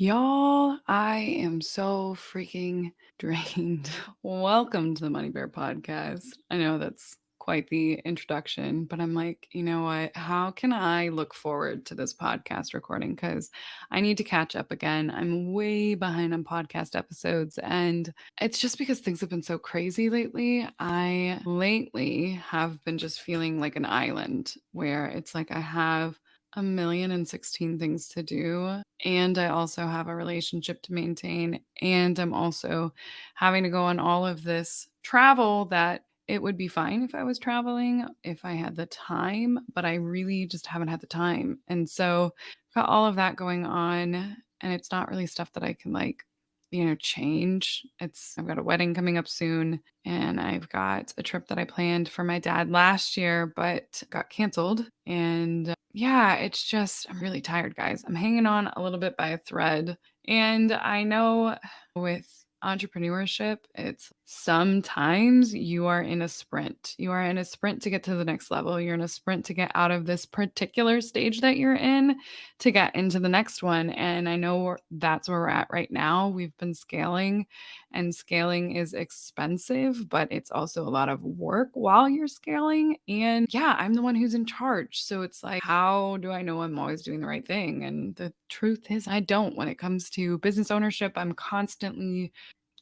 Y'all, I am so freaking drained. Welcome to the Money Bear podcast. I know that's quite the introduction, but I'm like, you know what? How can I look forward to this podcast recording? Because I need to catch up again. I'm way behind on podcast episodes, and it's just because things have been so crazy lately. I lately have been just feeling like an island where it's like I have a million and 16 things to do. And I also have a relationship to maintain. And I'm also having to go on all of this travel that it would be fine if I was traveling, if I had the time, but I really just haven't had the time. And so got all of that going on. And it's not really stuff that I can change. I've got a wedding coming up soon and I've got a trip that I planned for my dad last year, but got canceled. And yeah, it's just, I'm really tired, guys. I'm hanging on a little bit by a thread. And I know with entrepreneurship, it's sometimes you are in a sprint. You are in a sprint to get to the next level. You're in a sprint to get out of this particular stage that you're in to get into the next one. And I know that's where we're at right now. We've been scaling, and scaling is expensive, but it's also a lot of work while you're scaling. And yeah, I'm the one who's in charge. So it's like, how do I know I'm always doing the right thing? And the truth is, I don't. When it comes to business ownership, I'm constantly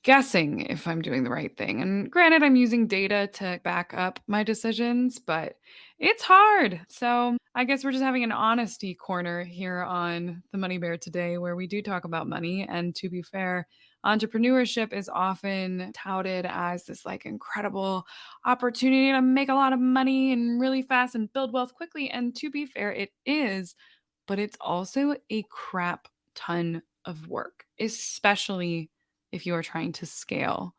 guessing if I'm doing the right thing. And granted, I'm using data to back up my decisions, but it's hard. So I guess we're just having an honesty corner here on the Money Bear today, where we do talk about money. And to be fair, entrepreneurship is often touted as this like incredible opportunity to make a lot of money and really fast and build wealth quickly. And to be fair, it is, but it's also a crap ton of work, especially if you are trying to scale.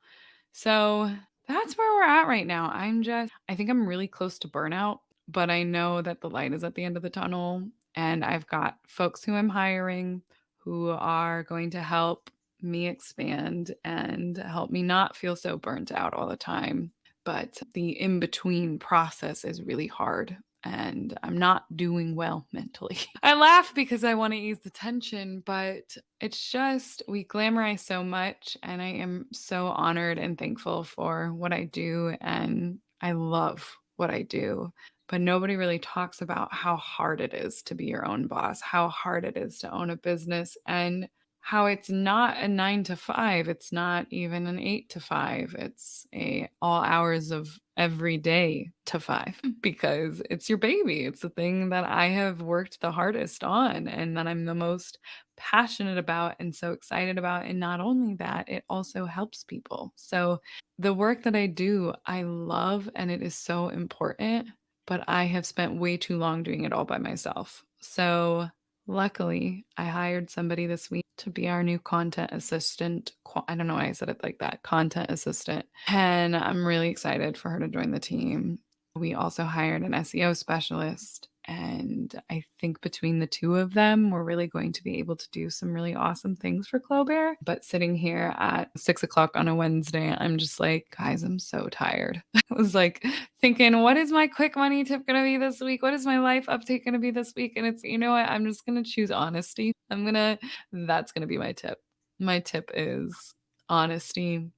So that's where we're at right now. I think I'm really close to burnout, but I know that the light is at the end of the tunnel. And I've got folks who I'm hiring who are going to help me expand and help me not feel so burnt out all the time. But the in between process is really hard. And I'm not doing well mentally. I laugh because I want to ease the tension, but it's just we glamorize so much, and I am so honored and thankful for what I do, and I love what I do. But nobody really talks about how hard it is to be your own boss, how hard it is to own a business, and how it's not a 9 to 5, it's not even an 8 to 5. It's a all hours of every day to 5 because it's your baby. It's the thing that I have worked the hardest on and that I'm the most passionate about and so excited about. And not only that, it also helps people. So the work that I do, I love and it is so important, but I have spent way too long doing it all by myself. So luckily, I hired somebody this week to be our new content assistant. I don't know why I said it like that, content assistant. And I'm really excited for her to join the team. We also hired an SEO specialist. And I think between the two of them, we're really going to be able to do some really awesome things for Clo Bare. But sitting here at 6 o'clock on a Wednesday, I'm just like, guys, I'm so tired. I was like thinking, what is my quick money tip going to be this week? What is my life update going to be this week? And it's, you know what? I'm just going to choose honesty. That's going to be my tip. My tip is honesty,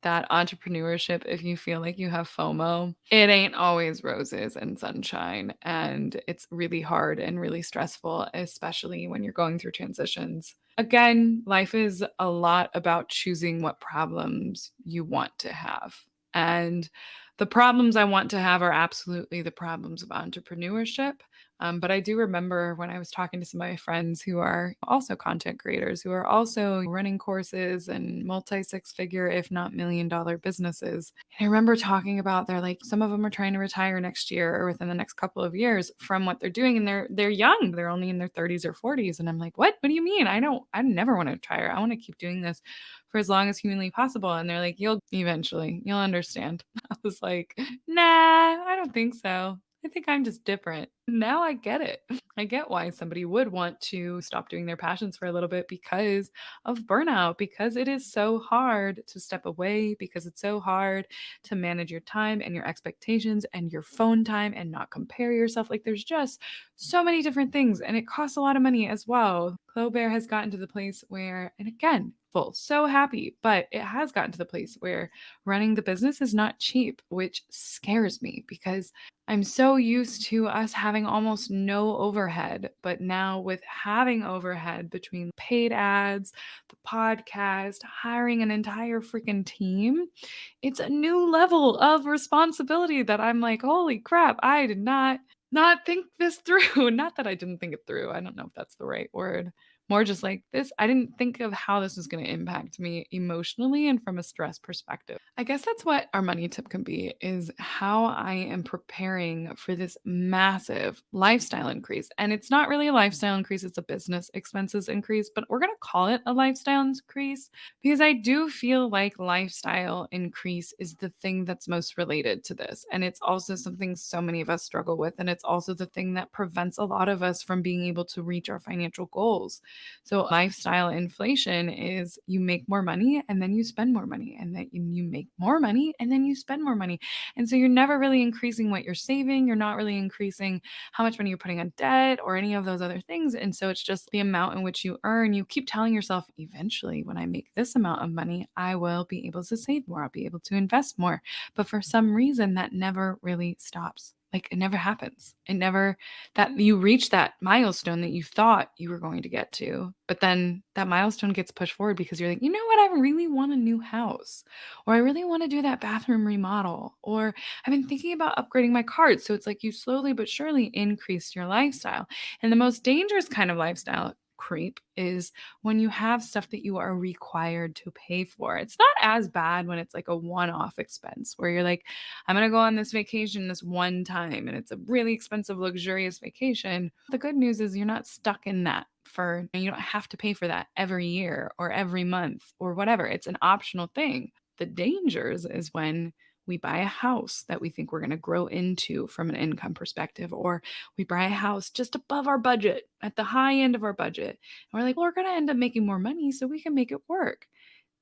that entrepreneurship, if you feel like you have FOMO, it ain't always roses and sunshine. And it's really hard and really stressful, especially when you're going through transitions. Again, life is a lot about choosing what problems you want to have. And the problems I want to have are absolutely the problems of entrepreneurship. But I do remember when I was talking to some of my friends who are also content creators, who are also running courses and multi six figure, if not $1 million businesses. And I remember talking about they're like, some of them are trying to retire next year or within the next couple of years from what they're doing. And they're young. They're only in their 30s or 40s. And I'm like, what? What do you mean? I never want to retire. I want to keep doing this for as long as humanly possible. And they're like, you'll understand. I was like, nah, I don't think so. I think I'm just different. Now I get it. I get why somebody would want to stop doing their passions for a little bit because of burnout, because it is so hard to step away, because it's so hard to manage your time and your expectations and your phone time and not compare yourself. Like there's just so many different things and it costs a lot of money as well. Clo Bare has gotten to the place where, and again, full, so happy, but it has gotten to the place where running the business is not cheap, which scares me because I'm so used to us having almost no overhead, but now with having overhead between paid ads, the podcast, hiring an entire freaking team, it's a new level of responsibility that I'm like, "Holy crap, I did not think this through." Not that I didn't think it through. I don't know if that's the right word. More just like this, I didn't think of how this was going to impact me emotionally and from a stress perspective. I guess that's what our money tip can be is how I am preparing for this massive lifestyle increase. And it's not really a lifestyle increase, it's a business expenses increase, but we're going to call it a lifestyle increase because I do feel like lifestyle increase is the thing that's most related to this. And it's also something so many of us struggle with. And it's also the thing that prevents a lot of us from being able to reach our financial goals. So, lifestyle inflation is you make more money and then you spend more money, and then you make more money and then you spend more money. And so, you're never really increasing what you're saving. You're not really increasing how much money you're putting on debt or any of those other things. And so, it's just the amount in which you earn. You keep telling yourself, eventually, when I make this amount of money, I will be able to save more. I'll be able to invest more. But for some reason, that never really stops. Like it never happens. It never that you reach that milestone that you thought you were going to get to, but then that milestone gets pushed forward because you're like, you know what? I really want a new house, or I really want to do that bathroom remodel, or I've been thinking about upgrading my card. So it's like you slowly but surely increase your lifestyle. And the most dangerous kind of lifestyle creep is when you have stuff that you are required to pay for. It's not as bad when it's like a one off expense where you're like, I'm going to go on this vacation this one time and it's a really expensive, luxurious vacation. The good news is you're not stuck in that for, you don't have to pay for that every year or every month or whatever. It's an optional thing. The dangers is when we buy a house that we think we're going to grow into from an income perspective, or we buy a house just above our budget at the high end of our budget. And we're like, well, we're going to end up making more money so we can make it work.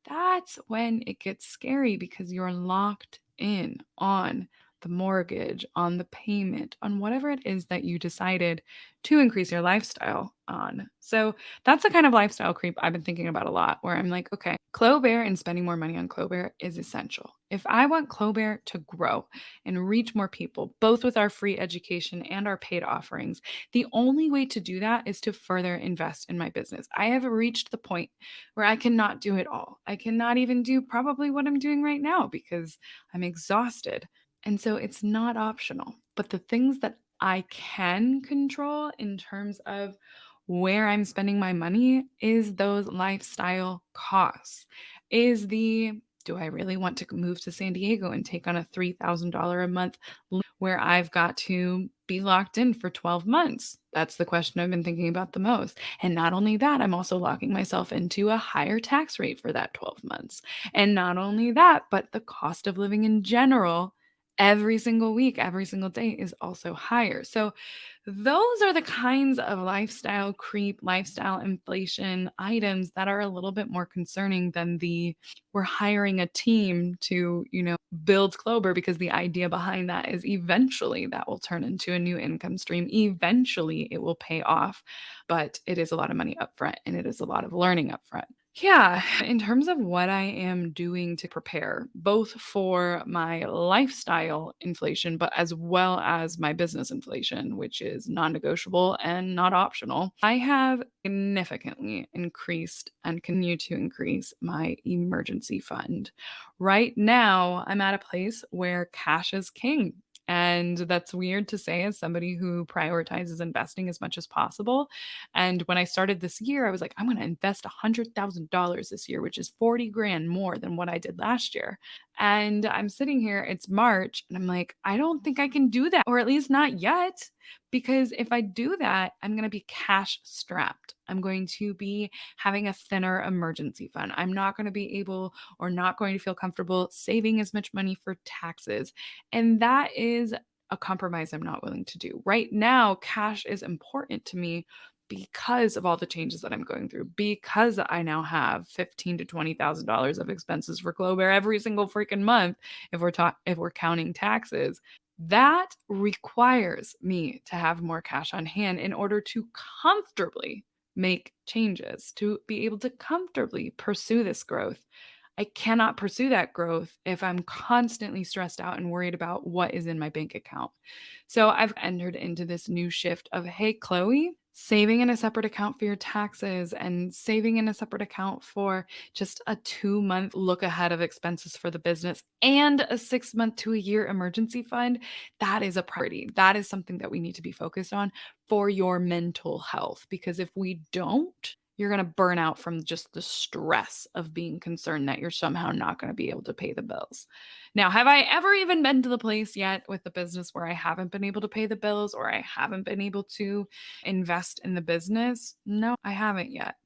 That's when it gets scary because you're locked in on the mortgage, on the payment, on whatever it is that you decided to increase your lifestyle on. So that's the kind of lifestyle creep I've been thinking about a lot, where I'm like, okay, Clo Bare and spending more money on Clo Bare is essential. If I want Clo Bare to grow and reach more people, both with our free education and our paid offerings, the only way to do that is to further invest in my business. I have reached the point where I cannot do it all. I cannot even do probably what I'm doing right now because I'm exhausted. And so it's not optional. But the things that I can control in terms of where I'm spending my money is those lifestyle costs. Is the do I really want to move to San Diego and take on a $3,000 a month where I've got to be locked in for 12 months? That's the question I've been thinking about the most. And not only that, I'm also locking myself into a higher tax rate for that 12 months. And not only that, but the cost of living in general every single week, every single day is also higher. So those are the kinds of lifestyle creep, lifestyle inflation items that are a little bit more concerning than the we're hiring a team to, build Clo Bare, because the idea behind that is eventually that will turn into a new income stream. Eventually it will pay off, but it is a lot of money upfront and it is a lot of learning upfront. Yeah, in terms of what I am doing to prepare, both for my lifestyle inflation, but as well as my business inflation, which is non negotiable and not optional, I have significantly increased and continue to increase my emergency fund. Right now, I'm at a place where cash is king. And that's weird to say as somebody who prioritizes investing as much as possible. And when I started this year, I was like, I'm going to invest $100,000 this year, which is 40 grand more than what I did last year. And I'm sitting here, it's March, and I'm like, I don't think I can do that, or at least not yet. Because if I do that, I'm going to be cash strapped. I'm going to be having a thinner emergency fund. I'm not going to be able or not going to feel comfortable saving as much money for taxes. And that is a compromise I'm not willing to do. Right now, cash is important to me because of all the changes that I'm going through, because I now have $15 to $20,000 of expenses for Clo Bare every single freaking month if we're counting taxes. That requires me to have more cash on hand in order to comfortably make changes, to be able to comfortably pursue this growth. I cannot pursue that growth if I'm constantly stressed out and worried about what is in my bank account. So I've entered into this new shift of, hey, Chloe, saving in a separate account for your taxes and saving in a separate account for just a 2-month look ahead of expenses for the business and a 6-month to a year emergency fund. That is a priority. That is something that we need to be focused on for your mental health. Because if we don't, you're going to burn out from just the stress of being concerned that you're somehow not going to be able to pay the bills. Now, have I ever even been to the place yet with the business where I haven't been able to pay the bills or I haven't been able to invest in the business? No, I haven't yet.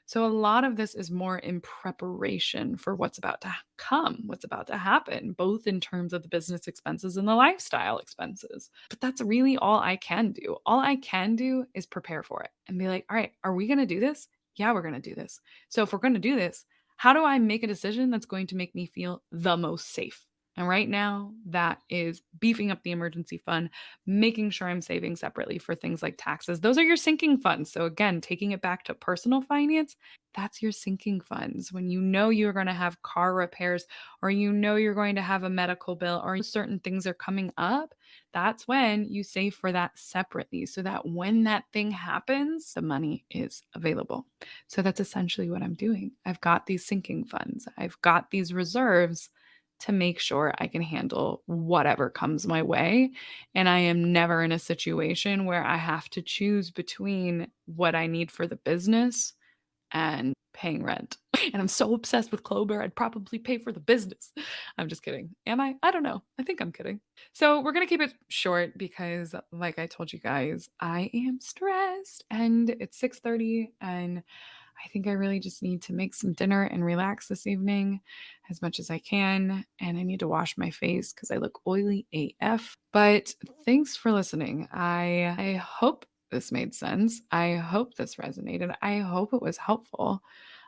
So a lot of this is more in preparation for what's about to come, what's about to happen, both in terms of the business expenses and the lifestyle expenses. But that's really all I can do. All I can do is prepare for it and be like, all right, are we going to do this? Yeah, we're going to do this. So if we're going to do this, how do I make a decision that's going to make me feel the most safe? And right now, that is beefing up the emergency fund, making sure I'm saving separately for things like taxes. Those are your sinking funds. So, again, taking it back to personal finance, that's your sinking funds. When you know you're going to have car repairs or you know you're going to have a medical bill or certain things are coming up, that's when you save for that separately so that when that thing happens, the money is available. So, that's essentially what I'm doing. I've got these sinking funds, I've got these reserves to make sure I can handle whatever comes my way. And I am never in a situation where I have to choose between what I need for the business and paying rent. And I'm so obsessed with Clo Bare, I'd probably pay for the business. I'm just kidding. Am I? I don't know. I think I'm kidding. So we're going to keep it short because, like I told you guys, I am stressed and it's 6:30 and I think I really just need to make some dinner and relax this evening as much as I can. And I need to wash my face because I look oily AF. But thanks for listening. I hope this made sense. I hope this resonated. I hope it was helpful.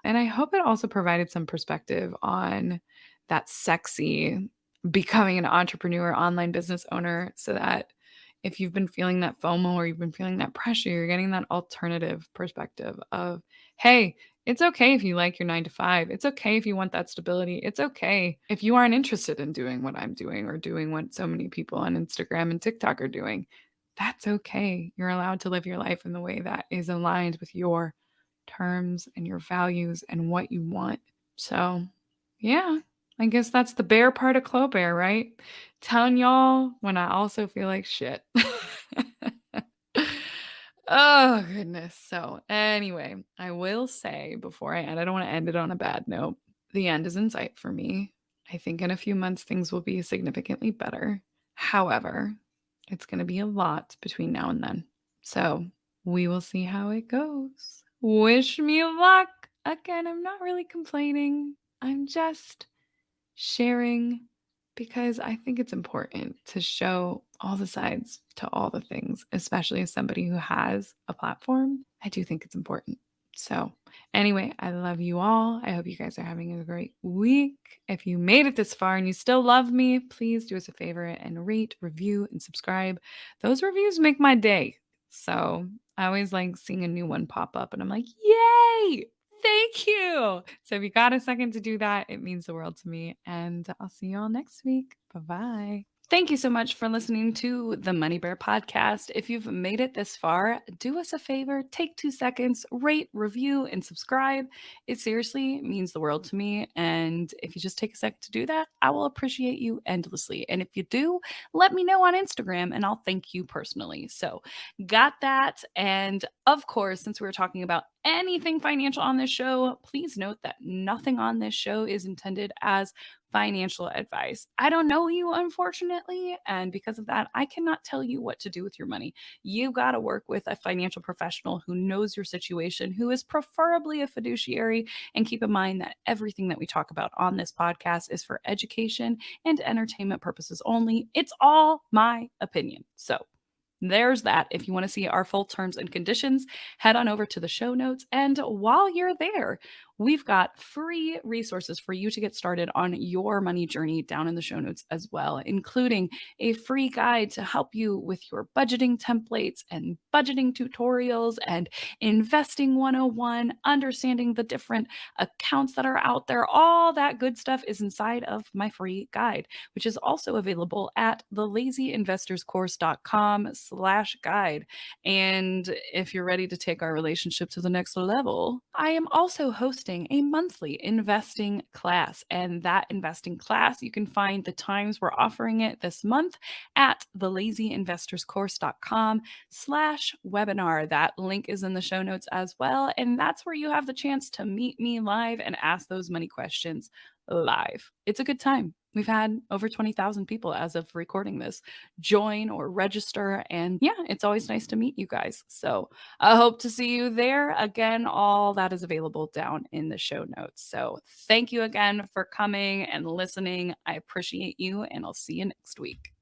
And I hope it also provided some perspective on that sexy becoming an entrepreneur, online business owner, so that if you've been feeling that FOMO or you've been feeling that pressure, you're getting that alternative perspective of, hey, it's okay if you like your 9 to 5. It's okay if you want that stability. It's okay if you aren't interested in doing what I'm doing or doing what so many people on Instagram and TikTok are doing. That's okay. You're allowed to live your life in the way that is aligned with your terms and your values and what you want. So, yeah, I guess that's the bear part of Clo Bare, right? Telling y'all when I also feel like shit. Oh, goodness. So, anyway, I will say before I end, I don't want to end it on a bad note. The end is in sight for me. I think in a few months, things will be significantly better. However, it's going to be a lot between now and then. So, we will see how it goes. Wish me luck. Again, I'm not really complaining. I'm just sharing because I think it's important to show all the sides to all the things, especially as somebody who has a platform. I do think it's important. So, anyway, I love you all. I hope you guys are having a great week. If you made it this far and you still love me, please do us a favor and rate, review, and subscribe. Those reviews make my day. So, I always like seeing a new one pop up and I'm like, yay! Thank you. So if you got a second to do that, it means the world to me. And I'll see you all next week. Bye bye. Thank you so much for listening to the Money Bear podcast. If you've made it this far, do us a favor, take 2 seconds, rate, review, and subscribe. It seriously means the world to me. And if you just take a sec to do that, I will appreciate you endlessly. And if you do, let me know on Instagram and I'll thank you personally. So, got that. And of course, since we were talking about anything financial on this show, please note that nothing on this show is intended as financial advice. I don't know you, unfortunately, and because of that, I cannot tell you what to do with your money. You got to work with a financial professional who knows your situation, who is preferably a fiduciary. And keep in mind that everything that we talk about on this podcast is for education and entertainment purposes only. It's all my opinion. So, there's that. If you want to see our full terms and conditions, head on over to the show notes. And while you're there, we've got free resources for you to get started on your money journey down in the show notes as well, including a free guide to help you with your budgeting templates and budgeting tutorials and investing 101, understanding the different accounts that are out there. All that good stuff is inside of my free guide, which is also available at thelazyinvestorscourse.com/guide. And if you're ready to take our relationship to the next level, I am also hosting a monthly investing class. And that investing class, you can find the times we're offering it this month at thelazyinvestorscourse.com/webinar. That link is in the show notes as well. And that's where you have the chance to meet me live and ask those money questions live. It's a good time. We've had over 20,000 people as of recording this join or register. And yeah, it's always nice to meet you guys. So I hope to see you there. Again, all that is available down in the show notes. So thank you again for coming and listening. I appreciate you, and I'll see you next week.